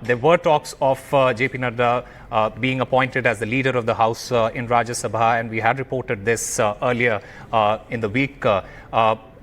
There were talks of JP Nadda being appointed as the leader of the House in Rajya Sabha, and we had reported this earlier in the week.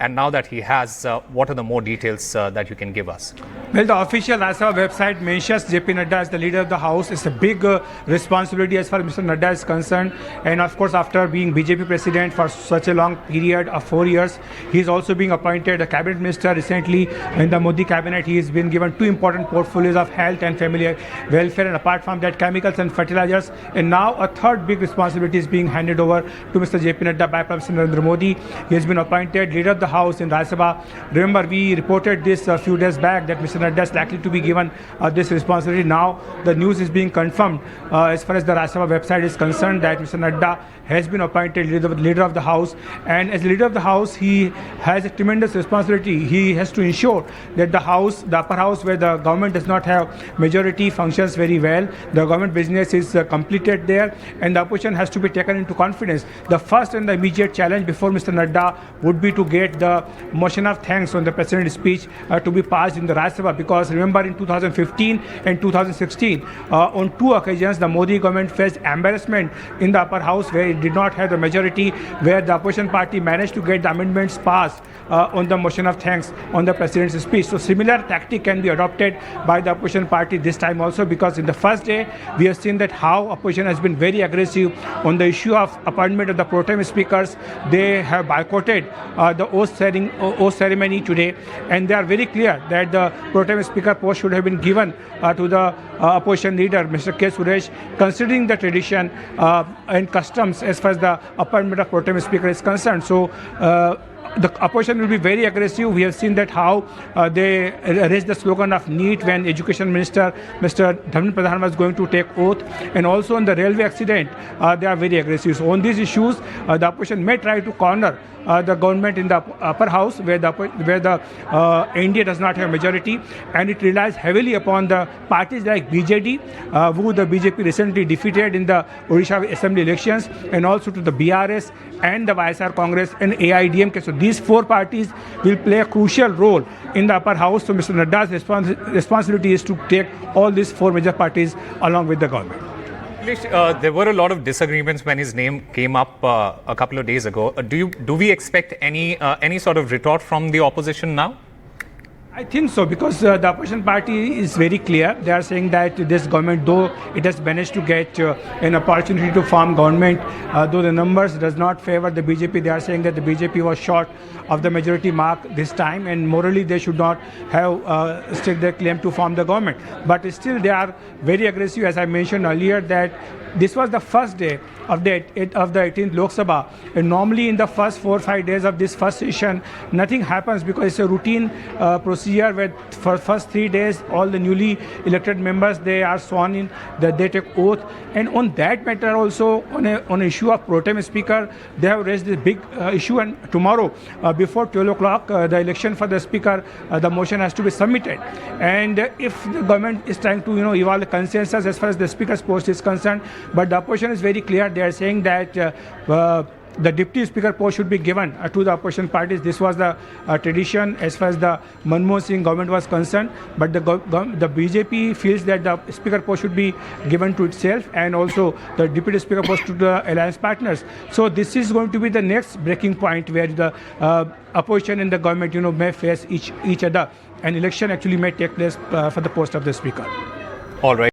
And now that he has, what are the more details that you can give us? Well, the official Rajya Sabha website mentions JP Nadda as the leader of the House. It's a big responsibility as far as Mr. Nadda is concerned. And of course, after being BJP president for such a long period of 4 years, he's also being appointed a cabinet minister recently in the Modi cabinet. He has been given two important portfolios of health and family welfare, and apart from that, chemicals and fertilizers. And now a third big responsibility is being handed over to Mr. JP Nadda by Prime Minister Narendra Modi. He has been appointed leader of the House in Rajya Sabha. Remember, we reported this a few days back that Mr. Nadda is likely to be given this responsibility. Now the news is being confirmed as far as the Rajya Sabha website is concerned that Mr. Nadda has been appointed leader of the House, and as leader of the House, he has a tremendous responsibility. He has to ensure that the House, the upper house, where the government does not have majority, functions very well. The government business is completed there, and the opposition has to be taken into confidence. The first and the immediate challenge before Mr. Nadda would be to get the motion of thanks on the president's speech to be passed in the Rajya Sabha, because remember, in 2015 and 2016, on two occasions, the Modi government faced embarrassment in the upper house where it did not have the majority, where the opposition party managed to get the amendments passed on the motion of thanks on the president's speech. So similar tactic can be adopted by the opposition party this time also, because in the first day we have seen that how opposition has been very aggressive on the issue of appointment of the pro tem speakers. They have boycotted the oath ceremony today, and they are very clear that the pro tem speaker post should have been given to the opposition leader, Mr. K. Suresh, considering the tradition and customs as far as the appointment of pro tem speaker is concerned. So the opposition will be very aggressive. We have seen that how they raised the slogan of NEET when Education Minister Mr. Dharmendra Pradhan was going to take oath, and also on the railway accident they are very aggressive. So on these issues, the opposition may try to corner the government in the upper house where the NDA does not have majority, and it relies heavily upon the parties like BJD, who the BJP recently defeated in the Odisha Assembly elections, and also to the BRS and the YSR Congress and AIDMK. So these four parties will play a crucial role in the upper house. So Mr. Nadda's responsibility is to take all these four major parties along with the government. There were a lot of disagreements when his name came up a couple of days ago. Do we expect any sort of retort from the opposition now? I think so, because the opposition party is very clear. They are saying that this government, though it has managed to get an opportunity to form government, though the numbers does not favor the BJP, they are saying that the BJP was short of the majority mark this time, and morally they should not have staked their claim to form the government. But still they are very aggressive, as I mentioned earlier, that this was the first day of the 18th Lok Sabha, and normally in the first 4 or 5 days of this first session, nothing happens because it's a routine procedure where for first 3 days all the newly elected members, they are sworn in, that they take oath. And on that matter also, on an issue of pro tem speaker, they have raised this big issue, and tomorrow before 12 o'clock, the election for the speaker, the motion has to be submitted. And if the government is trying to evolve the consensus as far as the speaker's post is concerned, but the opposition is very clear. They are saying that the deputy speaker post should be given to the opposition parties. This was the tradition as far as the Manmohan Singh government was concerned, but the BJP feels that the speaker post should be given to itself, and also the deputy speaker post to the alliance partners. So this is going to be the next breaking point where the opposition and the government may face each other, and election actually may take place for the post of the speaker. All right.